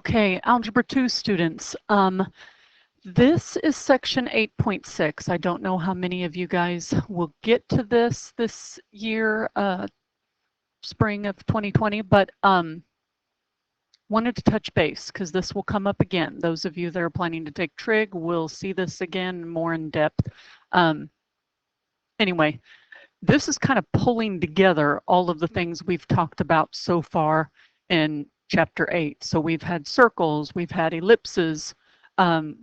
Okay, Algebra II students. This is section 8.6. I don't know how many of you guys will get to this year, spring of 2020, but wanted to touch base because this will come up again. Those of you that are planning to take trig will see this again more in depth. Anyway, this is kind of pulling together all of the things we've talked about so far in chapter 8. So we've had circles, we've had ellipses,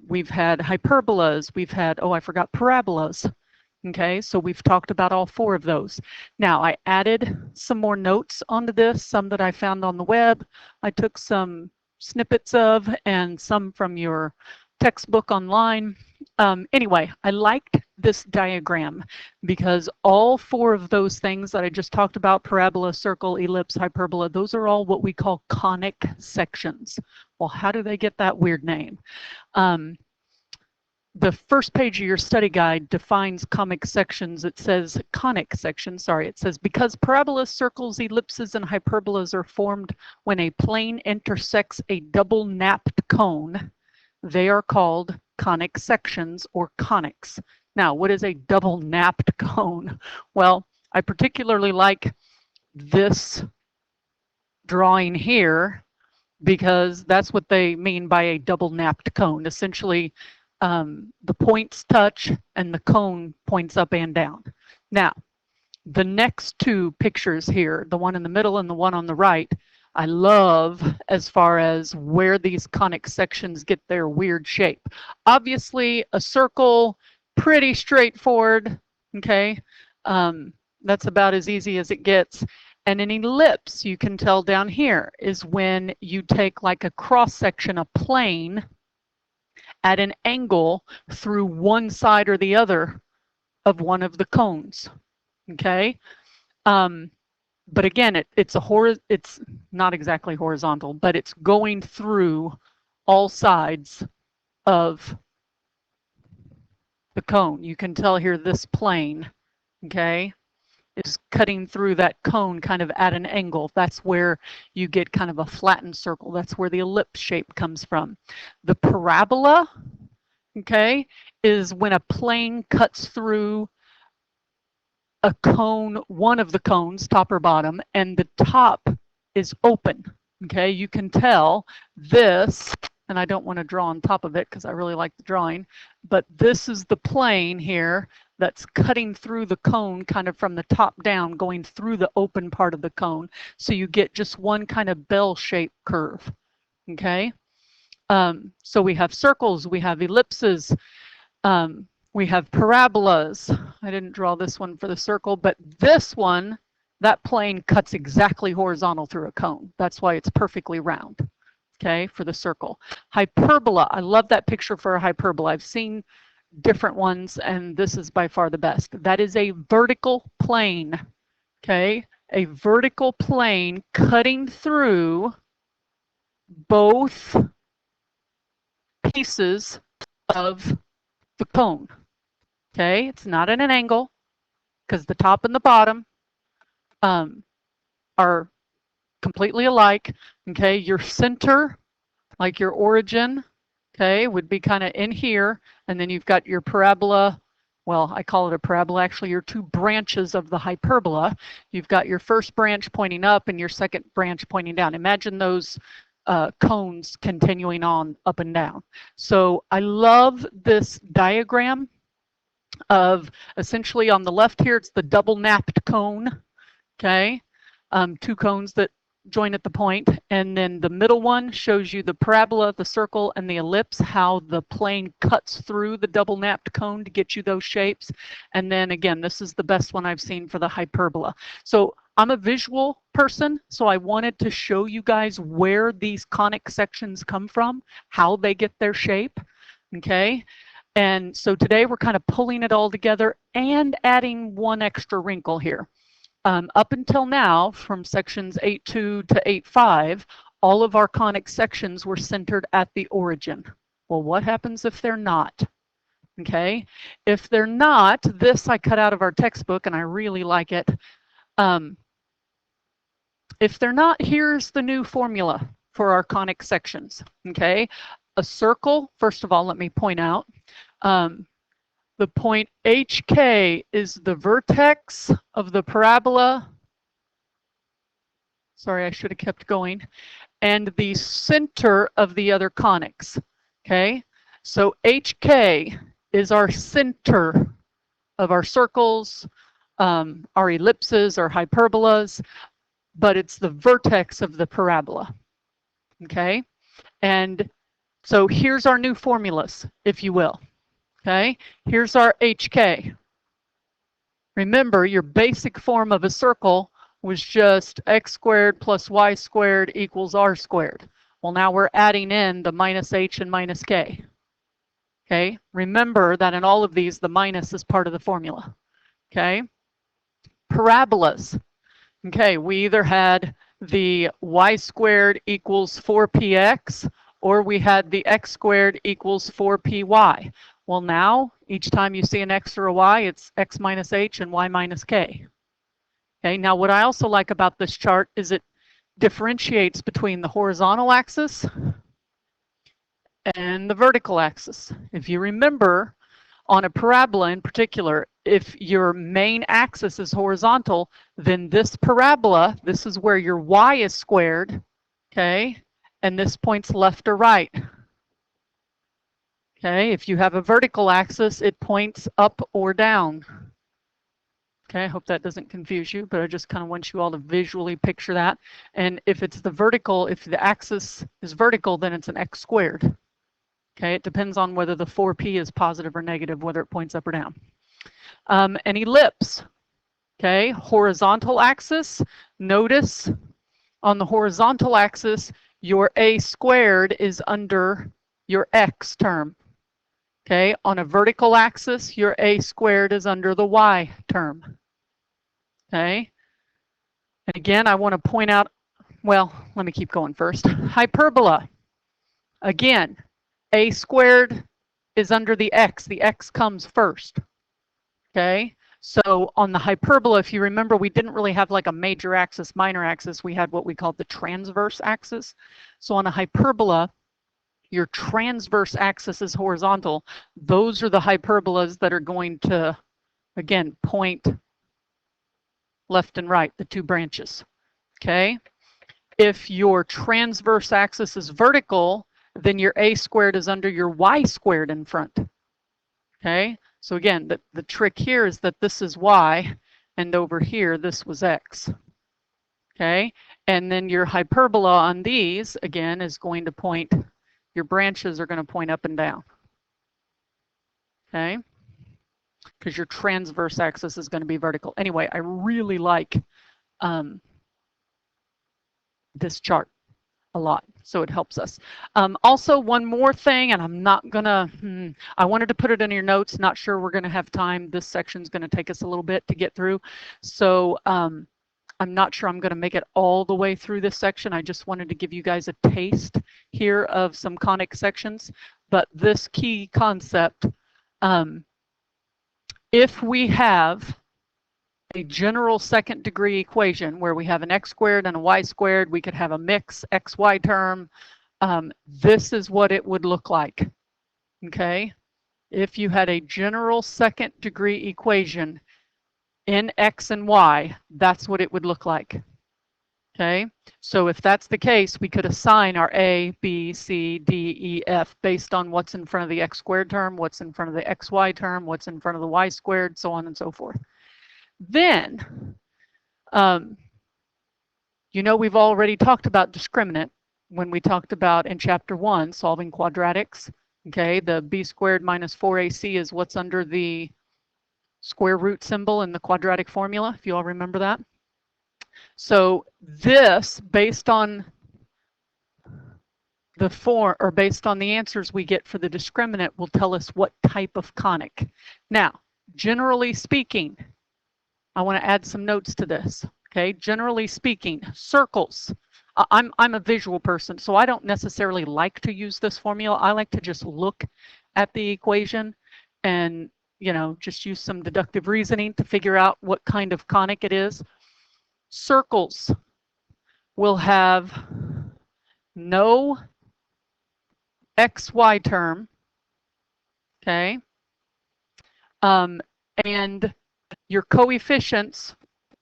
we've had hyperbolas, we've had, oh, I forgot parabolas. Okay, so we've talked about all 4 of those. Now, I added some more notes onto this, some that I found on the web. I took some snippets of and some from your textbook online. Anyway, I liked this diagram because all 4 of those things that I just talked about, parabola, circle, ellipse, hyperbola, those are all what we call conic sections. Well, how do they get that weird name? The first page of your study guide defines conic sections. It says it says because parabolas, circles, ellipses, and hyperbolas are formed when a plane intersects a double napped cone, they are called conic sections or conics. Now, what is a double napped cone? Well, I particularly like this drawing here because that's what they mean by a double napped cone. Essentially, the points touch and the cone points up and down. Now, the next 2 pictures here, the one in the middle and the one on the right, I love as far as where these conic sections get their weird shape. Obviously, a circle, pretty straightforward, okay? That's about as easy as it gets. And an ellipse, you can tell down here, is when you take like a cross section, a plane, at an angle through one side or the other of one of the cones, okay? But again, it's not exactly horizontal, but it's going through all sides of the cone. You can tell here this plane, okay, is cutting through that cone kind of at an angle. That's where you get kind of a flattened circle. That's where the ellipse shape comes from. The parabola, okay, is when a plane cuts through a cone, one of the cones, top or bottom, and the top is open, okay? You can tell this, and I don't want to draw on top of it because I really like the drawing, but this is the plane here that's cutting through the cone kind of from the top down, going through the open part of the cone. So you get just one kind of bell-shaped curve, okay? So we have circles, we have ellipses, we have parabolas. I didn't draw this one for the circle, but this one, that plane cuts exactly horizontal through a cone. That's why it's perfectly round, okay, for the circle. Hyperbola, I love that picture for a hyperbola. I've seen different ones, and this is by far the best. That is a vertical plane, okay? A vertical plane cutting through both pieces of the cone. Okay, it's not at an angle because the top and the bottom are completely alike. Okay, your center, like your origin, okay, would be kind of in here, and then you've got your parabola. Well, I call it a parabola. Actually, your 2 branches of the hyperbola. You've got your first branch pointing up and your second branch pointing down. Imagine those cones continuing on up and down. So I love this diagram of essentially on the left here, it's the double napped cone, okay? 2 cones that join at the point, and then the middle one shows you the parabola, the circle, and the ellipse, how the plane cuts through the double napped cone to get you those shapes. And then again, this is the best one I've seen for the hyperbola. So I'm a visual person, so I wanted to show you guys where these conic sections come from, how they get their shape, okay? And so today we're kind of pulling it all together and adding one extra wrinkle here. Up until now, from sections 8.2 to 8.5, all of our conic sections were centered at the origin. Well, what happens if they're not? Okay, if they're not, this I cut out of our textbook and I really like it. If they're not, here's the new formula for our conic sections, okay? A circle, first of all, let me point out, the point HK is the vertex of the parabola. Sorry, I should have kept going. And the center of the other conics, okay? So HK is our center of our circles, our ellipses, our hyperbolas, but it's the vertex of the parabola, okay? And so here's our new formulas, if you will, okay? Here's our HK. Remember, your basic form of a circle was just x squared plus y squared equals r squared. Well, now we're adding in the minus h and minus k. Okay, remember that in all of these, the minus is part of the formula. Okay, parabolas. Okay, we either had the y squared equals 4px, or we had the x squared equals 4py. Well, now, each time you see an x or a y, it's x minus h and y minus k. Okay, now what I also like about this chart is it differentiates between the horizontal axis and the vertical axis. If you remember, on a parabola in particular, if your main axis is horizontal, then this parabola, this is where your y is squared, okay, and this points left or right. Okay, if you have a vertical axis, it points up or down. Okay, I hope that doesn't confuse you, but I just kind of want you all to visually picture that. And if it's the vertical, if the axis is vertical, then it's an x squared. Okay, it depends on whether the 4p is positive or negative, whether it points up or down. An ellipse, okay, horizontal axis. Notice on the horizontal axis, your a squared is under your x term. Okay, on a vertical axis, your a squared is under the y term. Okay, and again, I want to point out, well, let me keep going first. Hyperbola, again, a squared is under the x comes first. Okay, so on the hyperbola, if you remember, we didn't really have like a major axis, minor axis, we had what we called the transverse axis. So on a hyperbola, your transverse axis is horizontal. Those are the hyperbolas that are going to, again, point left and right, the two branches. Okay, if your transverse axis is vertical, then your a squared is under your y squared in front. Okay, so again, the trick here is that this is y, and over here, this was x. Okay, and then your hyperbola on these, again, is going to point, your branches are going to point up and down. Okay, because your transverse axis is going to be vertical. Anyway, I really like this chart a lot, so it helps us. Also, one more thing, and I'm not gonna, I wanted to put it in your notes, not sure we're gonna have time. This section's gonna take us a little bit to get through. So I'm not sure I'm gonna make it all the way through this section. I just wanted to give you guys a taste here of some conic sections. But this key concept, if we have a general second degree equation where we have an x squared and a y squared, we could have a mix xy term. This is what it would look like. Okay, if you had a general second degree equation in x and y, that's what it would look like. Okay, so if that's the case, we could assign our a, b, c, d, e, f based on what's in front of the x squared term, what's in front of the xy term, what's in front of the y squared, so on and so forth. Then, you know, we've already talked about discriminant when we talked about in chapter 1 solving quadratics. Okay, the b squared minus 4ac is what's under the square root symbol in the quadratic formula, if you all remember that. So this, based on the form, or based on the answers we get for the discriminant, will tell us what type of conic. Now, generally speaking, I want to add some notes to this. Okay, generally speaking, circles. I'm a visual person, so I don't necessarily like to use this formula. I like to just look at the equation and, you know, just use some deductive reasoning to figure out what kind of conic it is. Circles will have no xy term, okay? And your coefficients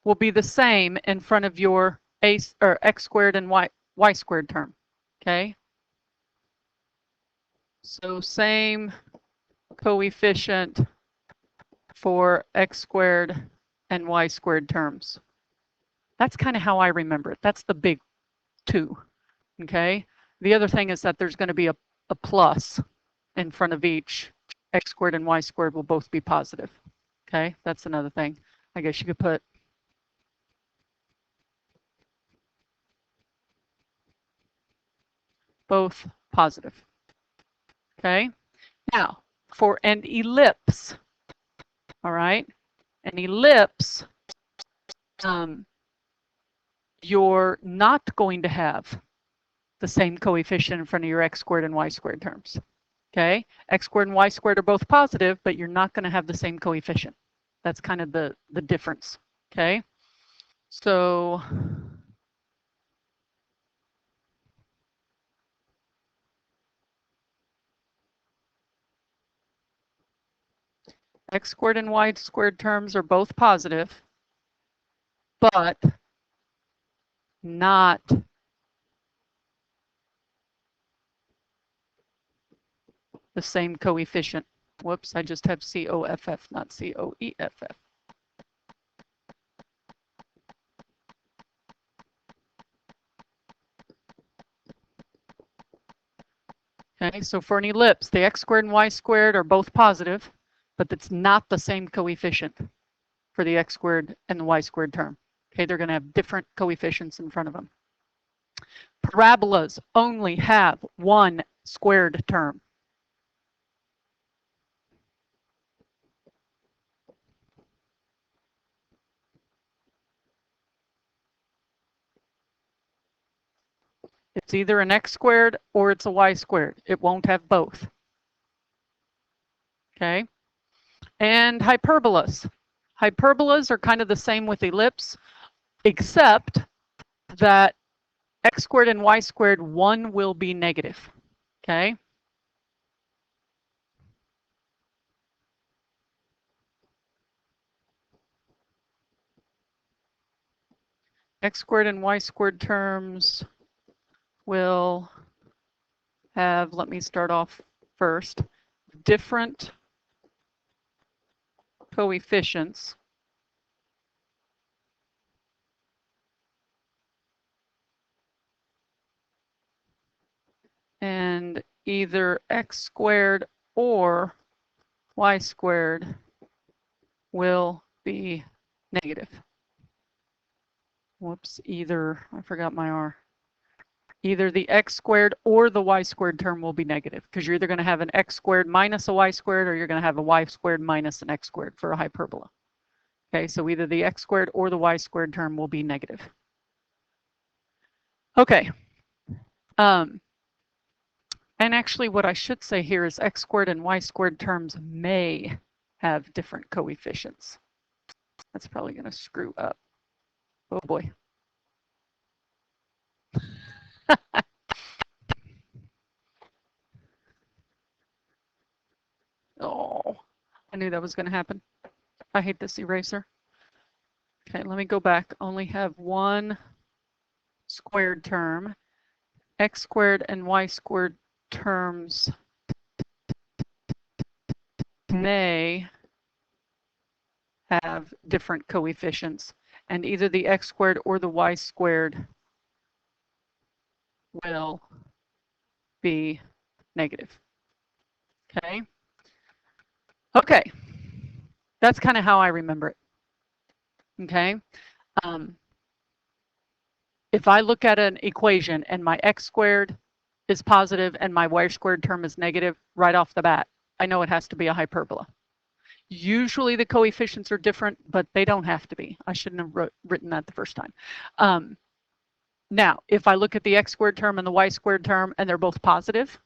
will be the same in front of your x squared and y squared term, okay? So same coefficient for x squared and y squared terms. That's kind of how I remember it. That's the big two, okay? The other thing is that there's going to be a plus in front of each. X squared and y squared will both be positive, okay? That's another thing. I guess you could put both positive, okay? Now, for an ellipse, all right? An ellipse, you're not going to have the same coefficient in front of your x squared and y squared terms, okay? X squared and y squared are both positive, but you're not going to have the same coefficient. That's kind of the difference, okay? So x squared and y squared terms are both positive, but not the same coefficient. Whoops, I just have COFF, not COEFF. Okay, so for an ellipse, the x squared and y squared are both positive, but it's not the same coefficient for the x squared and the y squared term. Okay, they're going to have different coefficients in front of them. Parabolas only have one squared term. It's either an x squared or it's a y squared. It won't have both. Okay, and hyperbolas. Hyperbolas are kind of the same with ellipse, except that x squared and y squared, one will be negative. Okay. X squared and y squared terms will have, let me start off first, different coefficients. And either x squared or y squared will be negative. Whoops, either, I forgot my R. Either the x squared or the y squared term will be negative, because you're either going to have an x squared minus a y squared, or you're going to have a y squared minus an x squared for a hyperbola. Okay, so either the x squared or the y squared term will be negative. Okay. And actually what I should say here is x squared and y squared terms may have different coefficients. That's probably going to screw up. Oh boy. Oh, I knew that was going to happen. I hate this eraser. Okay, let me go back. Only have one squared term. X squared and y squared terms may have different coefficients, and either the x squared or the y squared will be negative. Okay. Okay. That's kind of how I remember it. Okay. If I look at an equation and my x squared is positive and my y squared term is negative, right off the bat, I know it has to be a hyperbola. Usually the coefficients are different, but they don't have to be. I shouldn't have written that the first time. Now, if I look at the x squared term and the y squared term and they're both positive,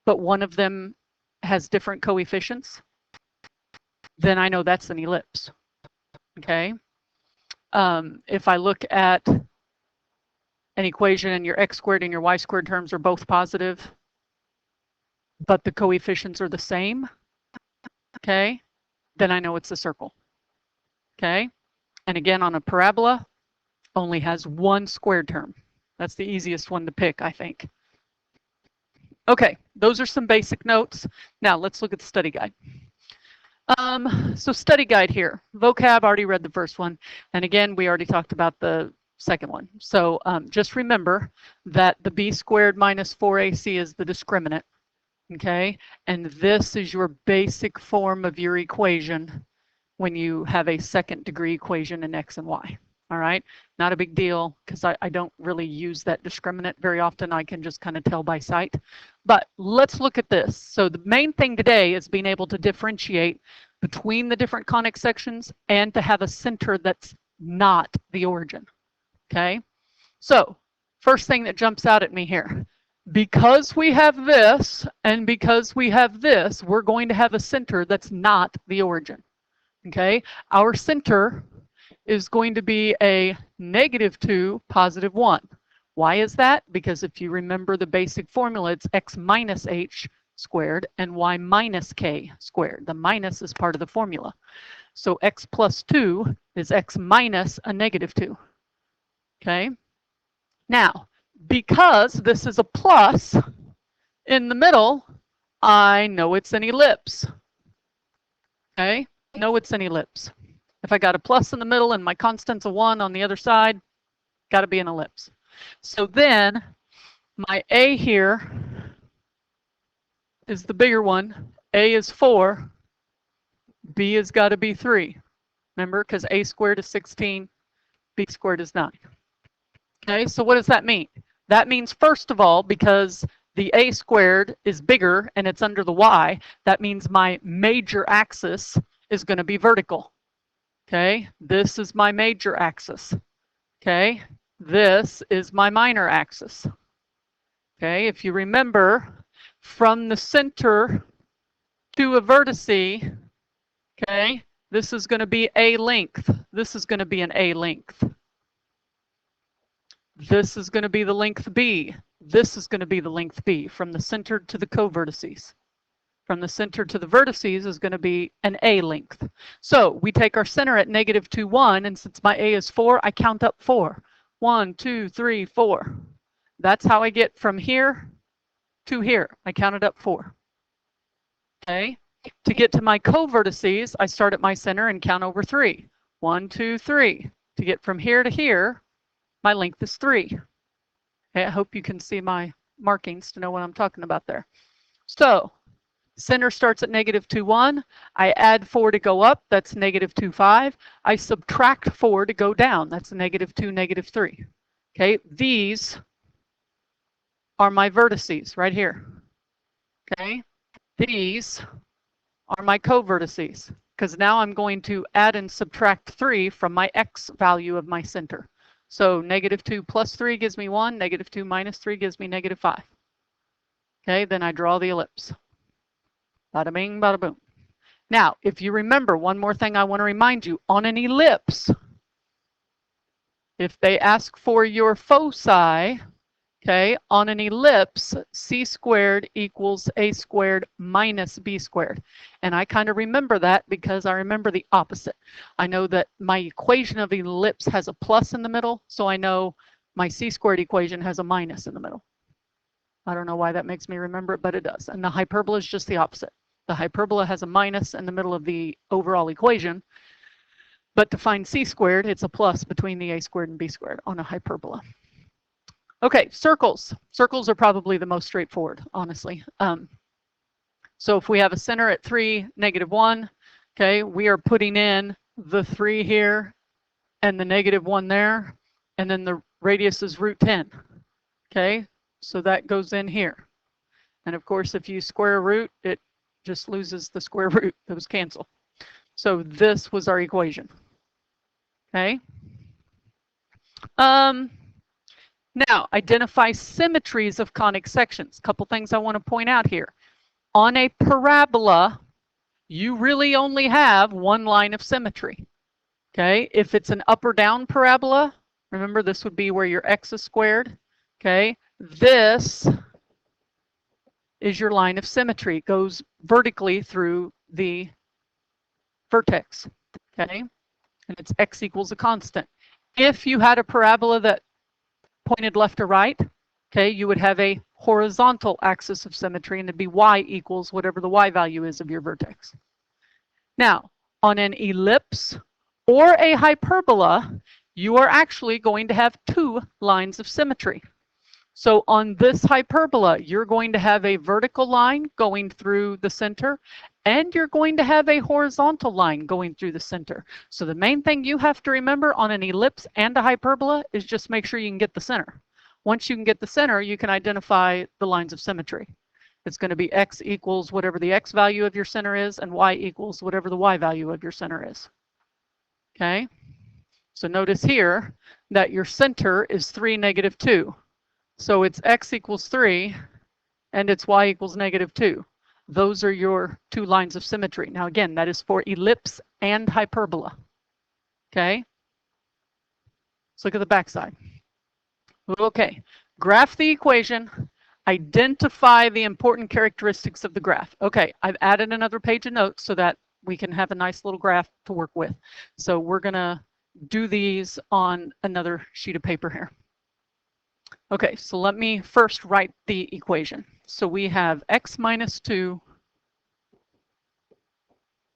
but one of them has different coefficients, then I know that's an ellipse. Okay. If I look at an equation and your x squared and your y squared terms are both positive, but the coefficients are the same, okay, then I know it's a circle, okay? And again, on a parabola, only has one squared term. That's the easiest one to pick, I think. Okay, those are some basic notes. Now let's look at the study guide. So study guide here. Vocab, already read the first one. And again, we already talked about the second one. So just remember that the b squared minus 4ac is the discriminant. Okay, and this is your basic form of your equation when you have a second degree equation in x and y. All right, not a big deal because I don't really use that discriminant very often. I can just kind of tell by sight. But let's look at this. So the main thing today is being able to differentiate between the different conic sections and to have a center that's not the origin. Okay, so first thing that jumps out at me here, because we have this and because we have this, we're going to have a center that's not the origin. Okay, our center is going to be a -2, +1. Why is that? Because if you remember the basic formula, it's x minus h squared and y minus k squared. The minus is part of the formula. So x plus 2 is x minus a -2. Okay. Now, because this is a plus in the middle, I know it's an ellipse. Okay, know it's an ellipse. If I got a plus in the middle and my constant's a 1 on the other side, got to be an ellipse. So then my a here is the bigger one. A is 4. B has got to be 3. Remember, because a squared is 16, b squared is 9. Okay, so what does that mean? That means, first of all, because the a squared is bigger and it's under the y, that means my major axis is going to be vertical. Okay, this is my major axis. Okay, this is my minor axis. Okay, if you remember, from the center to a vertice, okay, this is going to be a length. This is going to be an a length. This is going to be the length b. This is going to be the length b from the center to the co-vertices. From the center to the vertices is going to be an a length. So we take our center at -2, 1, and since my a is 4, I count up 4. 1, 2, 3, 4. That's how I get from here to here. I counted up 4. Okay. To get to my co-vertices, I start at my center and count over 3. 1, 2, 3. To get from here to here, my length is 3. Okay, I hope you can see my markings to know what I'm talking about there. So center starts at -2, 1. I add 4 to go up. That's -2, 5. I subtract 4 to go down. That's -2, -3. Okay, these are my vertices right here. Okay, these are my co-vertices because now I'm going to add and subtract 3 from my x value of my center. So -2 plus 3 gives me 1. -2 minus 3 gives me -5. Okay, then I draw the ellipse. Bada bing, bada boom. Now, if you remember, one more thing I want to remind you, on an ellipse, if they ask for your foci, okay, on an ellipse, c squared equals a squared minus b squared. And I kind of remember that because I remember the opposite. I know that my equation of an ellipse has a plus in the middle, so I know my c squared equation has a minus in the middle. I don't know why that makes me remember it, but it does. And the hyperbola is just the opposite. The hyperbola has a minus in the middle of the overall equation, but to find c squared, it's a plus between the a squared and b squared on a hyperbola. Okay, circles. Circles are probably the most straightforward, honestly. So if we have a center at 3, -1, okay, we are putting in the 3 here and the -1 there, and then the radius is √10. Okay, so that goes in here. And of course, if you square a root, it just loses the square root. Those cancel. So this was our equation. Okay. Now, identify symmetries of conic sections. A couple things I want to point out here. On a parabola, you really only have one line of symmetry. Okay, if it's an up or down parabola, Remember, this would be where your x is squared. Okay, this is your line of symmetry. It goes vertically through the vertex. Okay, and it's x equals a constant. If you had a parabola that pointed left or right, okay, you would have a horizontal axis of symmetry, and it'd be y equals whatever the y value is of your vertex. Now, on an ellipse or a hyperbola, you are actually going to have two lines of symmetry. So on this hyperbola, you're going to have a vertical line going through the center, and you're going to have a horizontal line going through the center. So the main thing you have to remember on an ellipse and a hyperbola is just make sure you can get the center. Once you can get the center, you can identify the lines of symmetry. It's going to be x equals whatever the x value of your center is, and y equals whatever the y value of your center is. Okay? So notice here that your center is 3, -2. So it's x equals 3, and it's y equals -2. Those are your two lines of symmetry. Now again, that is for ellipse and hyperbola. Okay? Let's look at the backside. Okay, graph the equation, identify the important characteristics of the graph. Okay, I've added another page of notes so that we can have a nice little graph to work with. So we're gonna do these on another sheet of paper here. Okay, so let me first write the equation. So we have x minus 2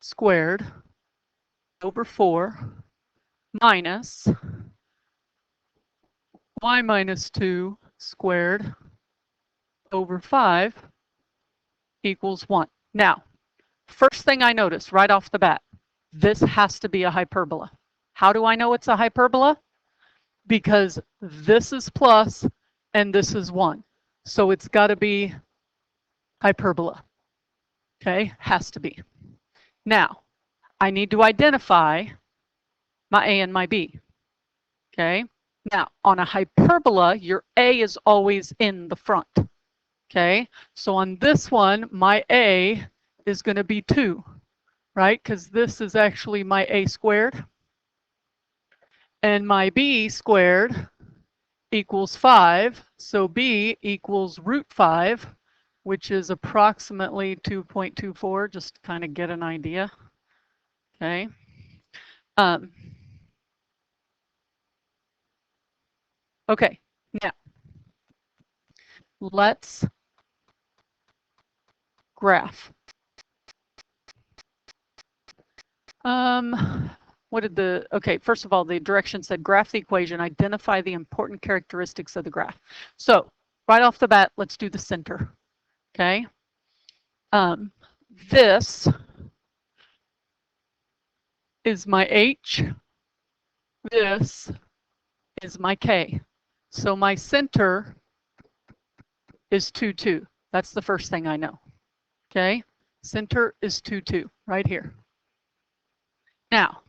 squared over 4 minus y minus 2 squared over 5 equals 1. Now, first thing I notice right off the bat, this has to be a hyperbola. How do I know it's a hyperbola? Because this is plus and this is 1. So it's got to be hyperbola. Okay, has to be. Now, I need to identify my A and my B. Okay, now on a hyperbola, your A is always in the front. Okay, so on this one, my A is going to be 2, right? Because this is actually my A squared. And my B squared equals 5. So B equals √5, which is approximately 2.24, just to kind of get an idea. Okay. Okay, now let's graph. Okay, first of all, the direction said graph the equation, identify the important characteristics of the graph. So right off the bat, let's do the center. Okay. This is my H. This is my K. So my center is 2, 2. That's the first thing I know. Okay. Center is 2, 2 right here. Now,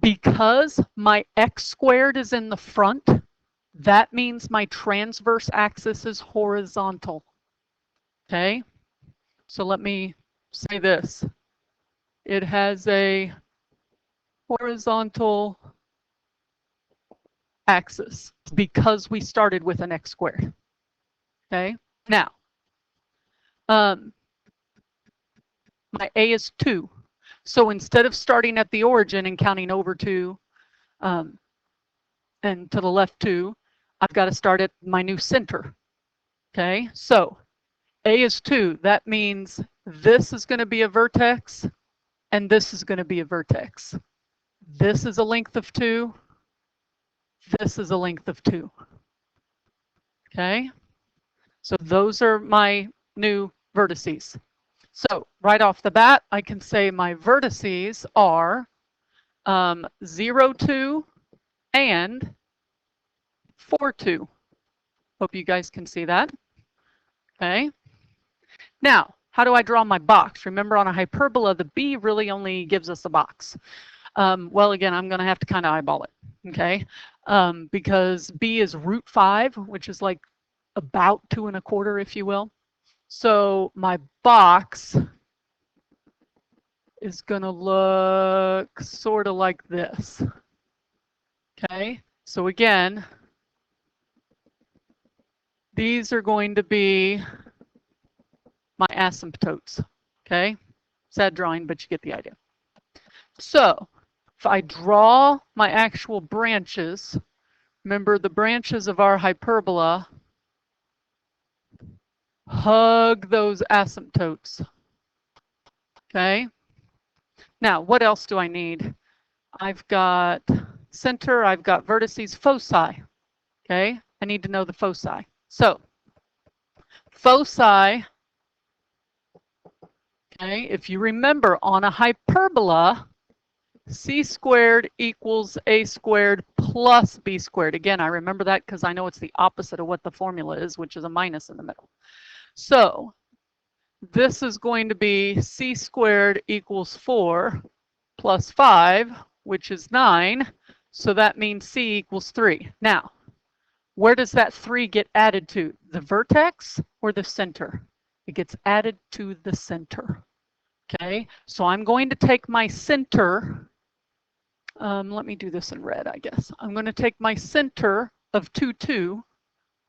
because my x squared is in the front, that means my transverse axis is horizontal. Okay, so let me say this. It has a horizontal axis because we started with an x squared. Okay, now, my A is 2. So instead of starting at the origin and counting over 2 and to the left 2, I've got to start at my new center. Okay, so A is 2. That means this is going to be a vertex and this is going to be a vertex. This is a length of 2. This is a length of 2. Okay, so those are my new vertices. So right off the bat, I can say my vertices are 0, 2 and 4, 2. Hope you guys can see that. Okay. Now, how do I draw my box? Remember, on a hyperbola, the B really only gives us a box. Well, again, I'm going to have to kind of eyeball it. Okay. Because B is √5, which is like about 2 1/4, if you will. So my box is going to look sort of like this. Okay, so again, these are going to be my asymptotes. Okay, sad drawing, but you get the idea. So if I draw my actual branches, remember the branches of our hyperbola hug those asymptotes. Okay, now what else do I need? I've got center, I've got vertices, foci. Okay, I need to know the foci. So foci, okay, if you remember on a hyperbola, c squared equals a squared plus b squared. Again, I remember that because I know it's the opposite of what the formula is, which is a minus in the middle. So this is going to be c squared equals 4 plus 5, which is 9. So that means c equals 3. Now, where does that 3 get added to? The vertex or the center? It gets added to the center. Okay, so I'm going to take my center. Let me do this in red, I guess. I'm going to take my center of 2, 2,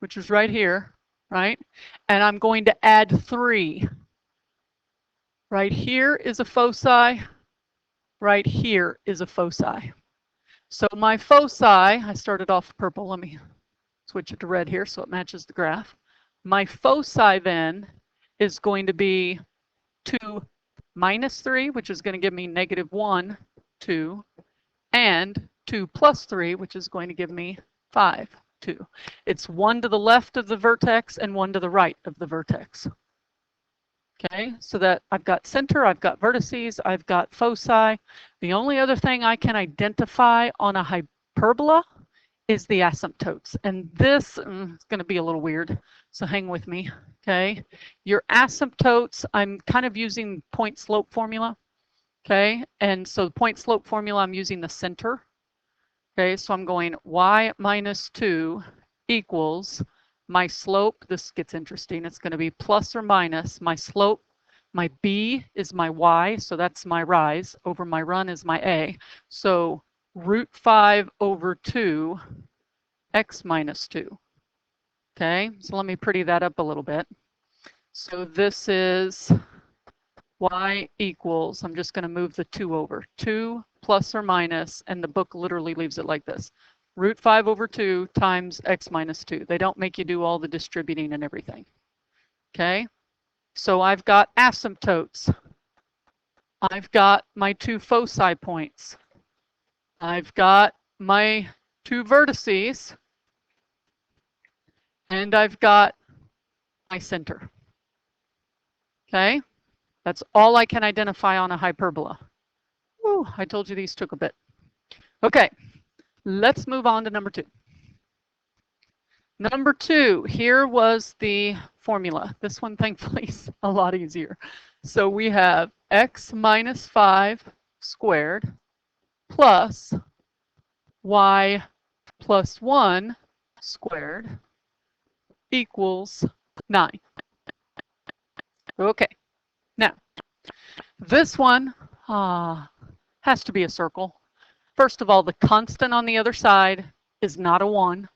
which is right here, right? And I'm going to add 3. Right here is a foci. Right here is a foci. So my foci, I started off purple. Let me switch it to red here so it matches the graph. My foci then is going to be 2 minus 3, which is going to give me -1, 2, and 2 plus 3, which is going to give me 5, 2. It's 1 to the left of the vertex and 1 to the right of the vertex. Okay, so that I've got center, I've got vertices, I've got foci. The only other thing I can identify on a hyperbola is the asymptotes. And this is going to be a little weird, so hang with me. Okay, your asymptotes, I'm kind of using point slope formula. Okay, and so the point slope formula, I'm using the center. Okay, so I'm going y minus 2 equals my slope. This gets interesting. It's going to be plus or minus my slope. My b is my y, so that's my rise, over my run is my a. So √5 over 2 x minus 2. Okay, so let me pretty that up a little bit. So this is y equals, I'm just going to move the 2 over, 2 plus or minus, and the book literally leaves it like this, √5 over 2 times x minus 2. They don't make you do all the distributing and everything. Okay, so I've got asymptotes. I've got my 2 foci points. I've got my 2 vertices. And I've got my center. Okay, that's all I can identify on a hyperbola. Ooh, I told you these took a bit. Okay, let's move on to number 2. Number 2, here was the formula. This one, thankfully, is a lot easier. So we have x minus 5 squared plus y plus 1 squared equals 9. Okay, now this one has to be a circle. First of all, the constant on the other side is not a 1.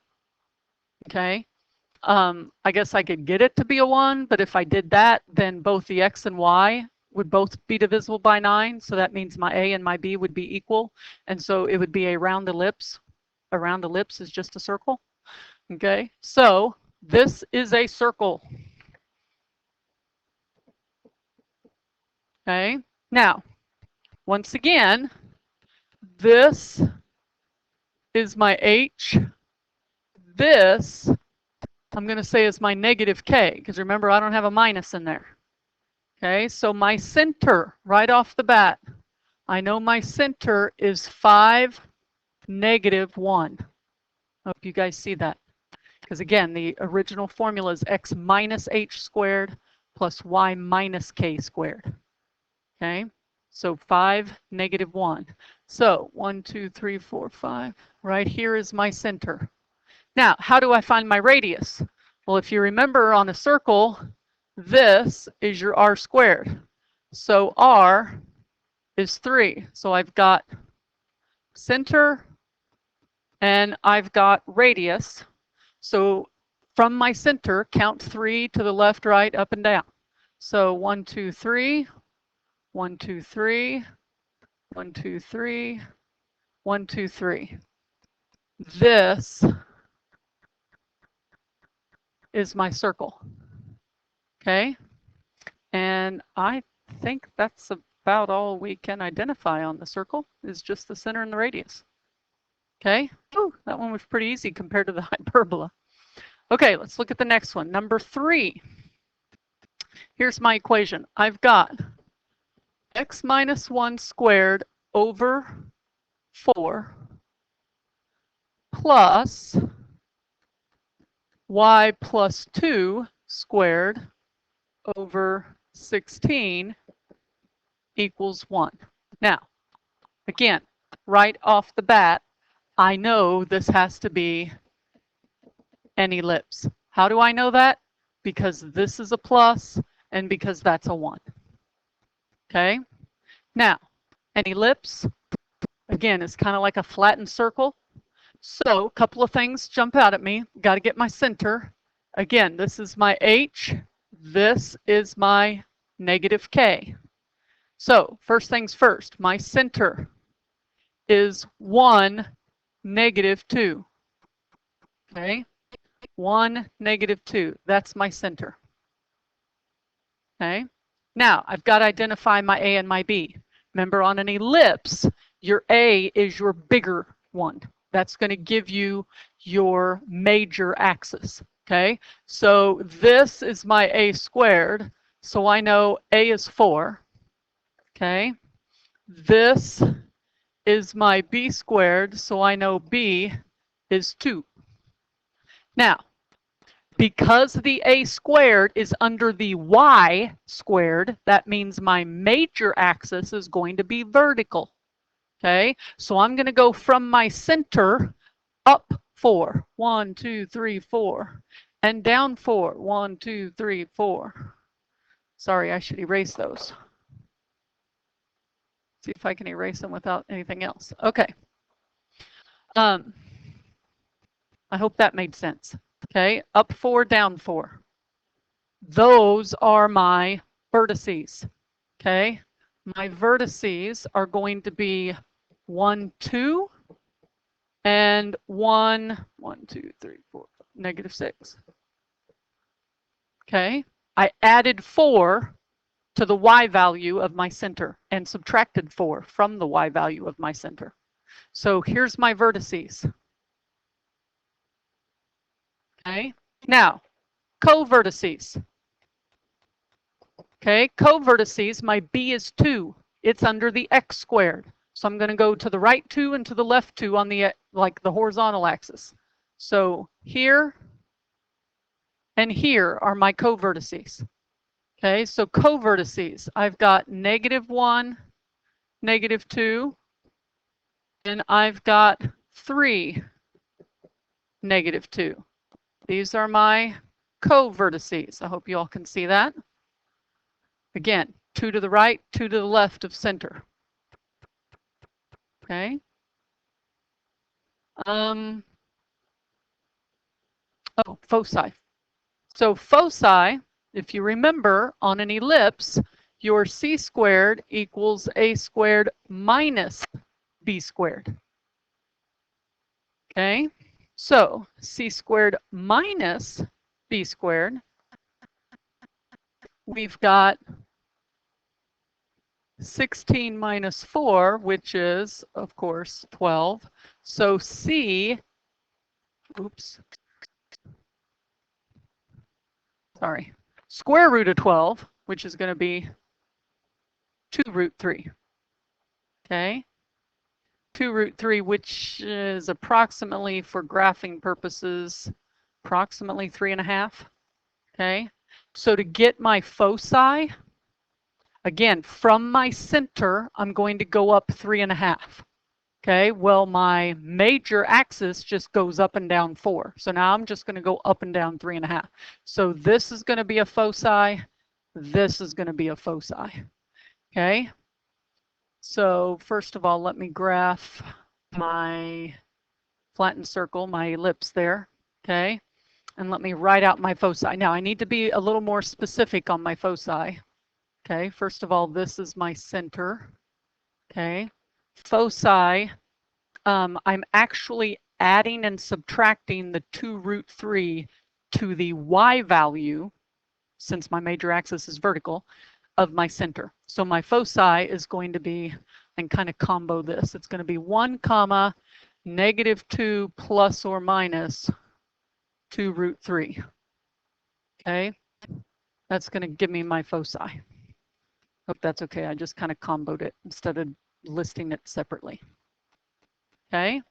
Okay, I guess I could get it to be a 1, but if I did that, then both the x and y would both be divisible by 9. So that means my a and my b would be equal. And so it would be a round ellipse. A round ellipse is just a circle. Okay, so this is a circle. Okay, now, once again, this is my h. This, I'm going to say, is my negative k, because remember, I don't have a minus in there. Okay, so my center, right off the bat, I know my center is 5, -1. Hope you guys see that. Because again, the original formula is x minus h squared plus y minus k squared. Okay, so 5, -1. So 1, 2, 3, 4, 5. Right here is my center. Now, how do I find my radius? Well, if you remember on a circle, this is your r squared. So r is 3. So I've got center and I've got radius. So from my center, count 3 to the left, right, up, and down. So 1, 2, 3, 1, 2, 3, 1, 2, 3, 1, 2, 3. This is my circle. Okay, and I think that's about all we can identify on the circle, is just the center and the radius. Okay, ooh, that one was pretty easy compared to the hyperbola. Okay, let's look at the next one. Number 3. Here's my equation. I've got x minus 1 squared over 4 plus y plus 2 squared over 16 equals 1. Now, again, right off the bat, I know this has to be an ellipse. How do I know that? Because this is a plus and because that's a 1. Okay? Now, an ellipse, again, is kind of like a flattened circle. So a couple of things jump out at me. Got to get my center. Again, this is my h. This is my negative k. So first things first, my center is 1, negative 2. Okay? 1, negative 2. That's my center. Okay? Now, I've got to identify my A and my B. Remember, on an ellipse, your A is your bigger one. That's going to give you your major axis. Okay? So this is my A squared. So I know A is 4. Okay? This is my B squared. So I know B is 2. Now, because the A squared is under the Y squared, that means my major axis is going to be vertical. Okay, so I'm going to go from my center up 4, 1, 2, 3, 4, and down 4, 1, 2, 3, 4. Sorry, I should erase those. See if I can erase them without anything else. Okay. I hope that made sense. Okay, up 4, down 4. Those are my vertices. Okay, my vertices are going to be 1, 2, and 1, 2, 3, 4, negative 6. Okay, I added 4 to the y value of my center and subtracted 4 from the y value of my center. So here's my vertices. Okay, now co-vertices. Okay, co-vertices, my B is 2. It's under the x squared. So I'm going to go to the right 2 and to the left 2 on the horizontal axis. So here and here are my co-vertices. Okay, so co-vertices, I've got negative 1, negative 2, and I've got 3, negative 2. These are my co-vertices. I hope you all can see that. Again, 2 to the right, 2 to the left of center. Okay. Oh, foci. So foci, if you remember, on an ellipse, your c squared equals a squared minus b squared. Okay, so c squared minus b squared, we've got 16 minus 4, which is, of course, 12. So c, oops, sorry, square root of 12, which is going to be 2 root 3. Okay, 2 root 3, which is approximately, for graphing purposes, approximately 3.5. Okay, so to get my foci, again, from my center, I'm going to go up 3.5. Okay, well, my major axis just goes up and down 4. So now I'm just going to go up and down 3.5. So this is going to be a foci. This is going to be a foci. Okay, so first of all, let me graph my flattened circle, my ellipse there, okay? And let me write out my foci. Now I need to be a little more specific on my foci. Okay, first of all, this is my center. Okay, foci, I'm actually adding and subtracting the 2√3 to the y value, since my major axis is vertical, of my center. So my foci is going to be, and kind of combo this, it's going to be 1 comma -2 plus or minus 2√3. Okay, that's going to give me my foci. Hope that's okay. I just kind of comboed it instead of listing it separately. Okay,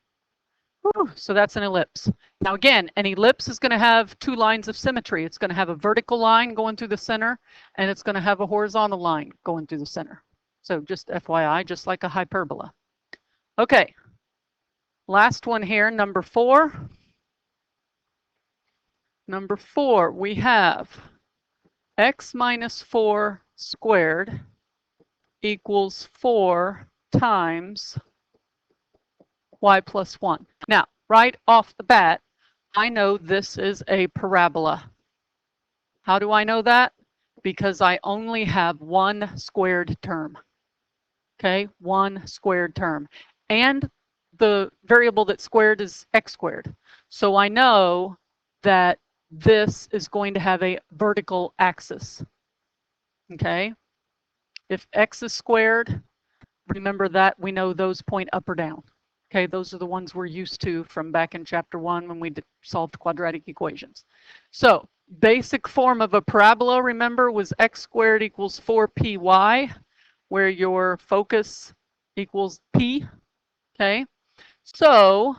whew, so that's an ellipse. Now again, an ellipse is going to have 2 lines of symmetry. It's going to have a vertical line going through the center, and it's going to have a horizontal line going through the center. So just FYI, just like a hyperbola. Okay, last one here, number 4. Number 4, we have x minus 4 squared equals 4 times y plus 1. Now, right off the bat, I know this is a parabola. How do I know that? Because I only have 1 squared term. Okay, 1 squared term. And the variable that's squared is x squared. So I know that this is going to have a vertical axis. Okay, if x is squared, remember that we know those point up or down. Okay, those are the ones we're used to from back in chapter 1 when we solved quadratic equations. So basic form of a parabola, remember, was x squared equals 4py, where your focus equals p. Okay, so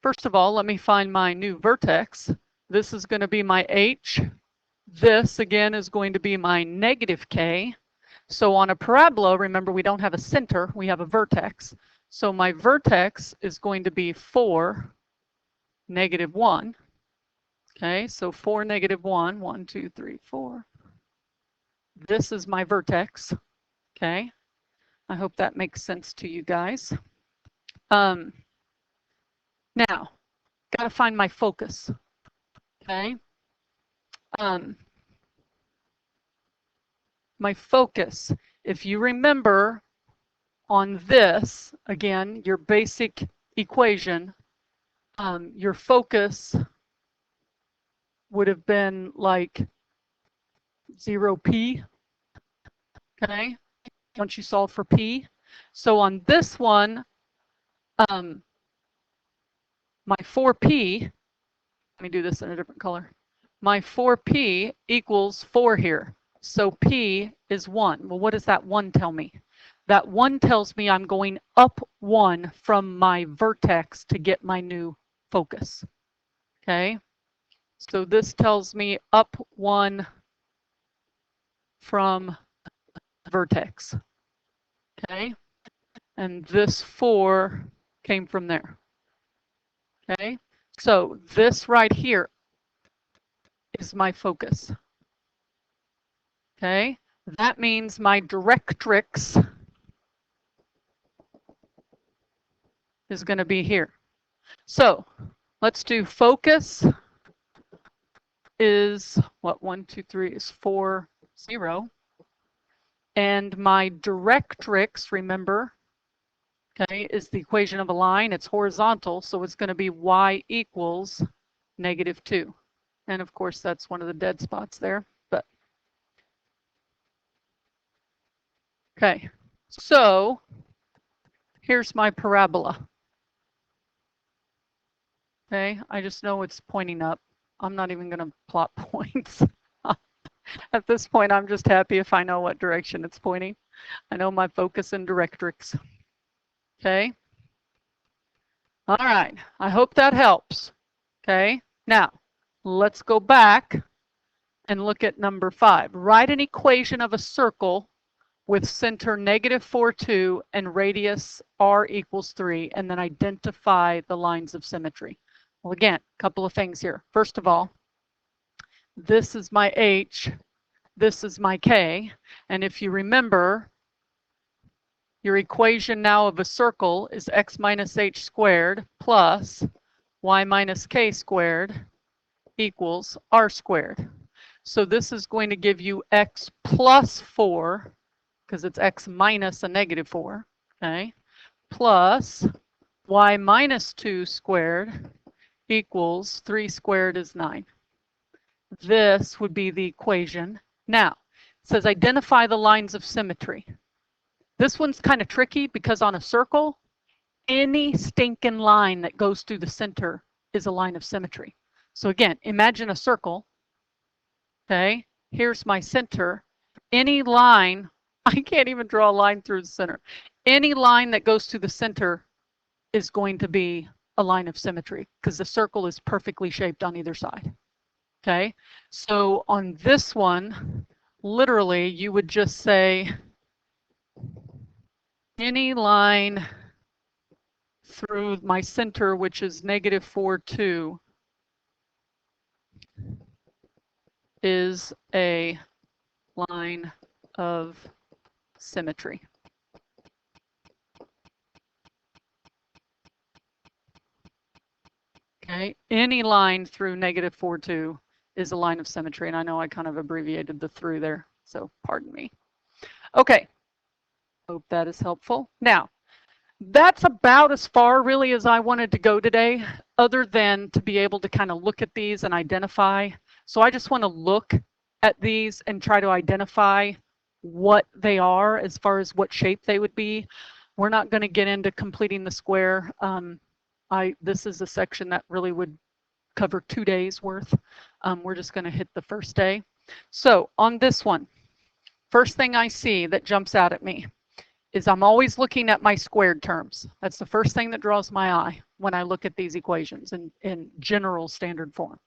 first of all, let me find my new vertex. This is going to be my h. This again is going to be my -k. So on a parabola, remember, we don't have a center, we have a vertex. So my vertex is going to be 4, -1. Okay, so 4, -1, 1, 2, 3, 4. This is my vertex. Okay, I hope that makes sense to you guys. Now, got to find my focus. Okay. My focus, if you remember on this, again, your basic equation, your focus would have been like 0p, okay, once you solve for p. So on this one, my 4p, let me do this in a different color. My 4p equals 4 here. So p is 1. Well, what does that 1 tell me? That 1 tells me I'm going up 1 from my vertex to get my new focus. Okay, so this tells me up 1 from vertex. Okay, and this 4 came from there. Okay, so this right here is my focus. Okay, that means my directrix is going to be here. So let's do focus is what, 1, 2, 3 is 4, 0. And my directrix, remember, okay, is the equation of a line. It's horizontal, so it's going to be y equals -2. And of course, that's one of the dead spots there. But okay, so here's my parabola. Okay, I just know it's pointing up. I'm not even going to plot points. At this point, I'm just happy if I know what direction it's pointing. I know my focus and directrix. Okay. All right, I hope that helps. Okay, now let's go back and look at number 5. Write an equation of a circle with center -4, 2 and radius r equals 3, and then identify the lines of symmetry. Well, again, a couple of things here. First of all, this is my h, this is my k, and if you remember, Your equation now of a circle is x minus h squared plus y minus k squared equals r squared. So this is going to give you x plus 4, because it's x minus a negative 4, okay, plus y minus 2 squared equals 3 squared is 9. This would be the equation. Now, it says identify the lines of symmetry. This one's kind of tricky because on a circle, any stinking line that goes through the center is a line of symmetry. So again, imagine a circle. Okay, here's my center. Any line, I can't even draw a line through the center. Any line that goes through the center is going to be a line of symmetry because the circle is perfectly shaped on either side. Okay, so on this one, literally you would just say any line through my center, which is negative 4, 2, is a line of symmetry. Okay, any line through negative 4, 2 is a line of symmetry. And I know I kind of abbreviated the through there, so pardon me. Okay, hope that is helpful. Now, that's about as far really as I wanted to go today, other than to be able to kind of look at these and identify. So I just want to look at these and try to identify what they are as far as what shape they would be. We're not going to get into completing the square. This is a section that really would cover 2 days worth. We're just going to hit the first day. So on this one, first thing I see that jumps out at me is I'm always looking at my squared terms. That's the first thing that draws my eye when I look at these equations in general standard form.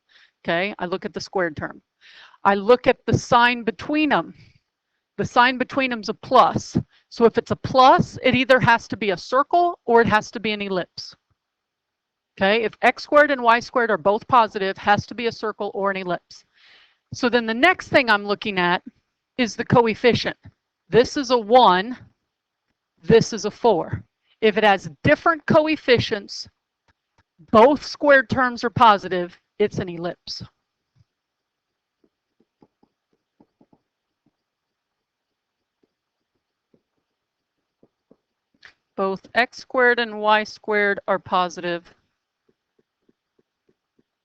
Okay, I look at the squared term. I look at the sign between them. The sign between them is a plus. So if it's a plus, it either has to be a circle or it has to be an ellipse. Okay, if x squared and y squared are both positive, has to be a circle or an ellipse. So then the next thing I'm looking at is the coefficient. This is a 1. This is a 4. If it has different coefficients, both squared terms are positive, it's an ellipse. Both x squared and y squared are positive,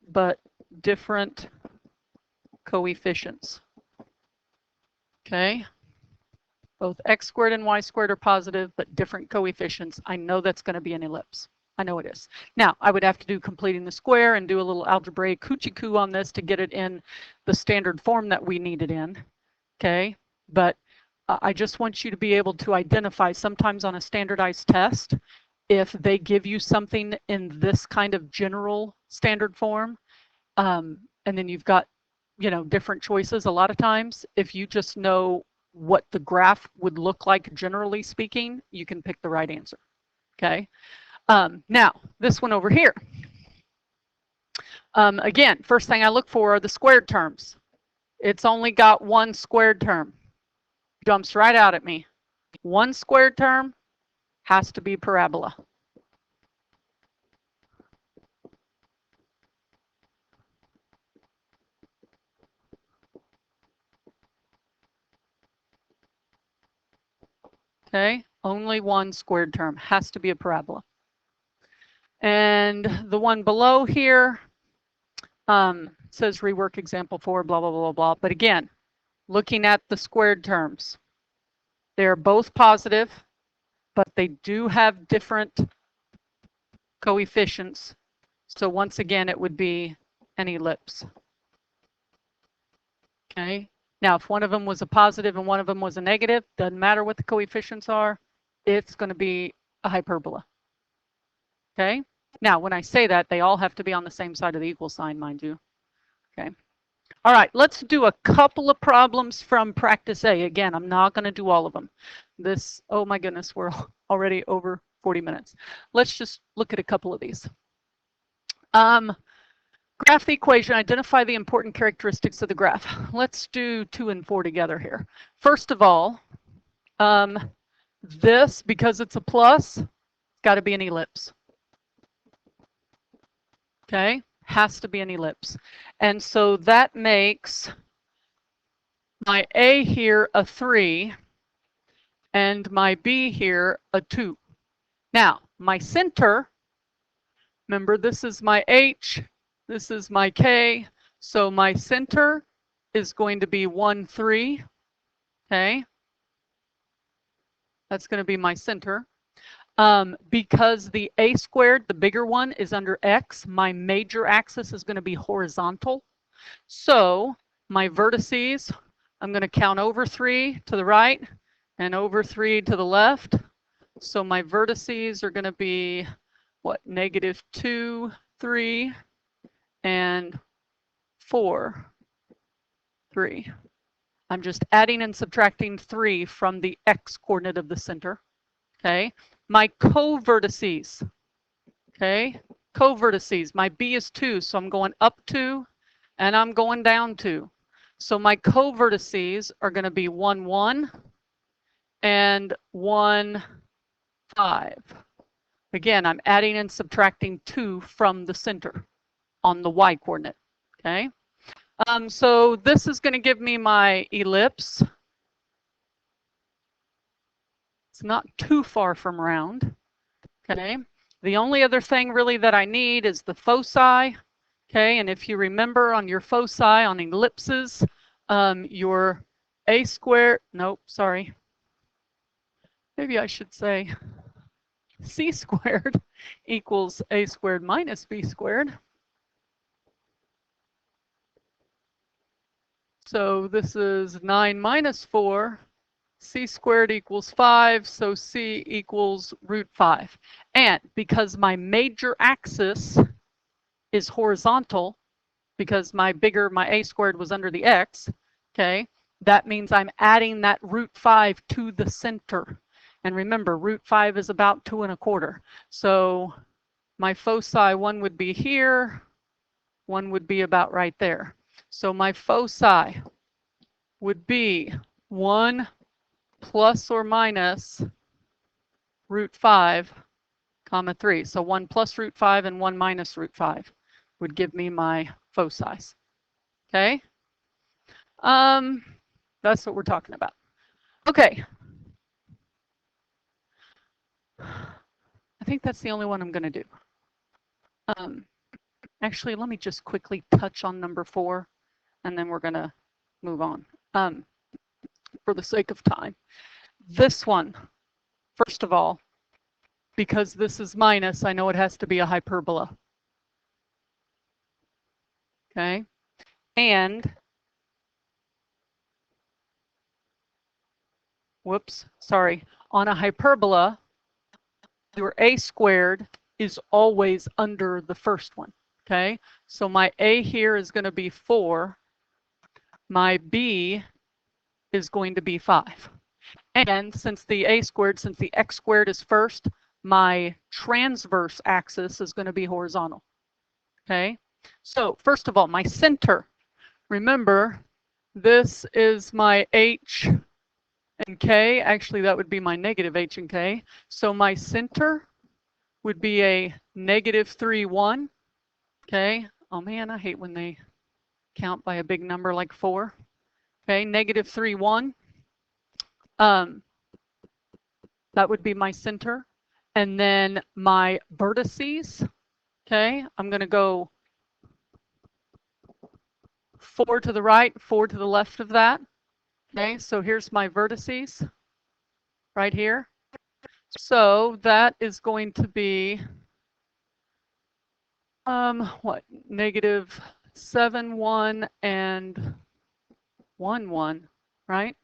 but different coefficients. Okay? Both x squared and y squared are positive, but different coefficients. I know that's going to be an ellipse. I know it is. Now, I would have to do completing the square and do a little algebraic hoochie-coo on this to get it in the standard form that we need it in. Okay? But I just want you to be able to identify sometimes on a standardized test, if they give you something in this kind of general standard form, and then you've got, you know, different choices. A lot of times, if you just know what the graph would look like, generally speaking, you can pick the right answer. Okay. Now, this one over here. Again, first thing I look for are the squared terms. It's only got one squared term. Jumps right out at me. One squared term has to be parabola. Okay, only one squared term has to be a parabola. And the one below here says rework example 4, blah, blah, blah, blah. But again, looking at the squared terms, they're both positive, but they do have different coefficients. So once again, it would be an ellipse. Okay. Now, if one of them was a positive and one of them was a negative, doesn't matter what the coefficients are, it's going to be a hyperbola. Okay. Now, when I say that, they all have to be on the same side of the equal sign, mind you. Okay. All right, let's do a couple of problems from practice A. Again, I'm not going to do all of them. This, oh my goodness, we're already over 40 minutes. Let's just look at a couple of these. Graph the equation, identify the important characteristics of the graph. Let's do 2 and 4 together here. First of all, This, because it's a plus, got to be an ellipse. Okay, has to be an ellipse. And so that makes my A here a 3 and my B here a 2. Now, my center, remember this is my H, this is my K, so my center is going to be 1, 3, okay? That's going to be my center. Because the A squared, the bigger one, is under X, my major axis is going to be horizontal. So my vertices, I'm going to count over 3 to the right and over 3 to the left. So my vertices are going to be, what, -2, 3, and 4, 3. I'm just adding and subtracting 3 from the X coordinate of the center. Okay, my co-vertices. Okay, co-vertices. My B is 2, so I'm going up 2 and I'm going down 2. So my co-vertices are going to be 1, 1 and 1, 5. Again, I'm adding and subtracting 2 from the center on the Y coordinate. Okay, so this is going to give me my ellipse. It's not too far from round. Okay, the only other thing really that I need is the foci. Okay, and if you remember on your foci on ellipses, your A squared, nope, sorry. Maybe I should say C squared equals A squared minus B squared. So this is 9 minus 4. C squared equals 5, so C equals √5. And because my major axis is horizontal, because my A squared was under the X, okay, that means I'm adding that √5 to the center. And remember, √5 is about 2 1/4. So my foci, one would be here, one would be about right there. So my foci would be 1 plus or minus √5, comma 3. So 1 plus √5 and 1 minus √5 would give me my foci. Okay, that's what we're talking about. Okay, I think that's the only one I'm going to do. Actually, let me just quickly touch on number 4, and then we're going to move on for the sake of time. This one, first of all, because this is minus, I know it has to be a hyperbola. Okay, and whoops, sorry, on a hyperbola, your A squared is always under the first one. Okay, so my A here is going to be 4. My B is going to be 5. And since the X squared is first, my transverse axis is going to be horizontal. Okay, so first of all, my center. Remember, this is my H and K. Actually, that would be my negative H and K. So my center would be a -3, 1. Okay, oh man, I hate when they count by a big number like 4. Okay, -3, 1. That would be my center. And then my vertices, okay, I'm going to go 4 to the right, 4 to the left of that. Okay, so here's my vertices right here. So that is going to be, what, -7, 1, and 1, 1, right?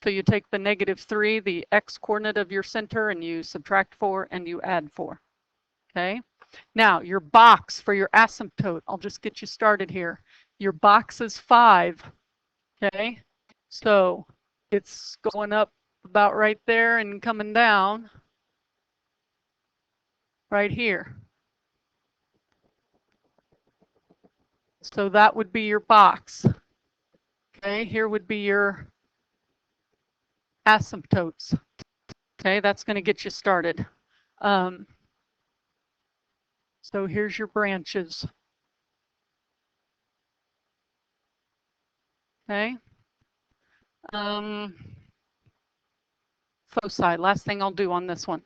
So you take the -3, the X coordinate of your center, and you subtract 4 and you add 4. Okay, now your box for your asymptote, I'll just get you started here. Your box is 5. Okay, so it's going up about right there and coming down right here. So that would be your box. Okay, here would be your asymptotes. Okay, that's going to get you started. So here's your branches. Okay. Foci, last thing I'll do on this one.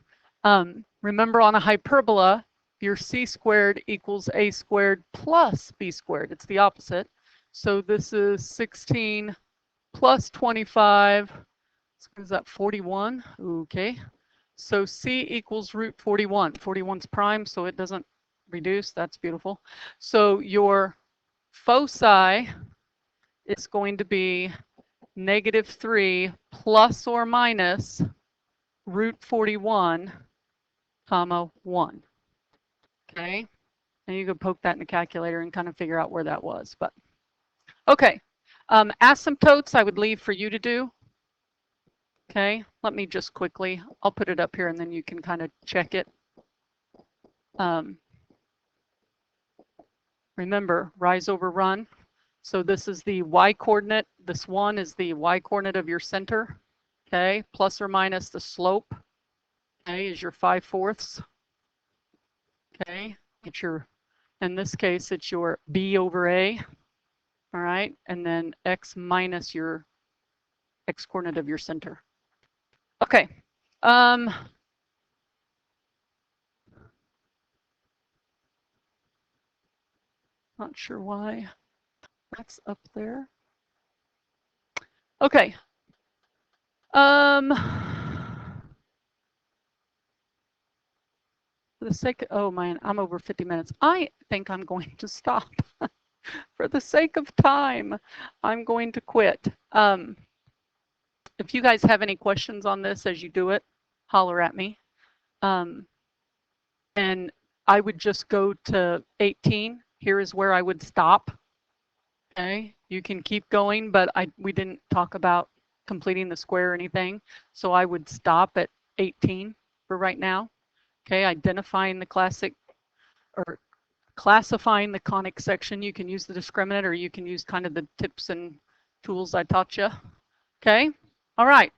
Remember, on a hyperbola, your c squared equals a squared plus b squared. It's the opposite. So this is 16 plus 25. Is that 41? Okay. So c equals root 41. 41's prime, so it doesn't reduce. That's beautiful. So your foci is going to be -3 plus or minus root 41, comma 1. Okay. And you could poke that in the calculator and kind of figure out where that was. But okay. Asymptotes I would leave for you to do. Okay, let me just quickly, I'll put it up here and then you can kind of check it. Remember, rise over run. So this is the y coordinate. This 1 is the y coordinate of your center. Okay, plus or minus the slope. Okay, is your 5/4. Okay, it's your, in this case, it's your b over a. All right, and then x minus your x coordinate of your center. Okay. Not sure why that's up there. Okay. For the sake of, oh man, I'm over 50 minutes. I think I'm going to stop. For the sake of time, I'm going to quit. If you guys have any questions on this as you do it, holler at me. And I would just go to 18. Here is where I would stop. Okay, you can keep going, but we didn't talk about completing the square or anything. So I would stop at 18 for right now. Okay, identifying the classic or classifying the conic section. You can use the discriminant or you can use kind of the tips and tools I taught you. Okay, all right.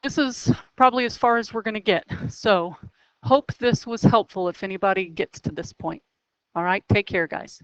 This is probably as far as we're going to get. So hope this was helpful if anybody gets to this point. All right, take care, guys.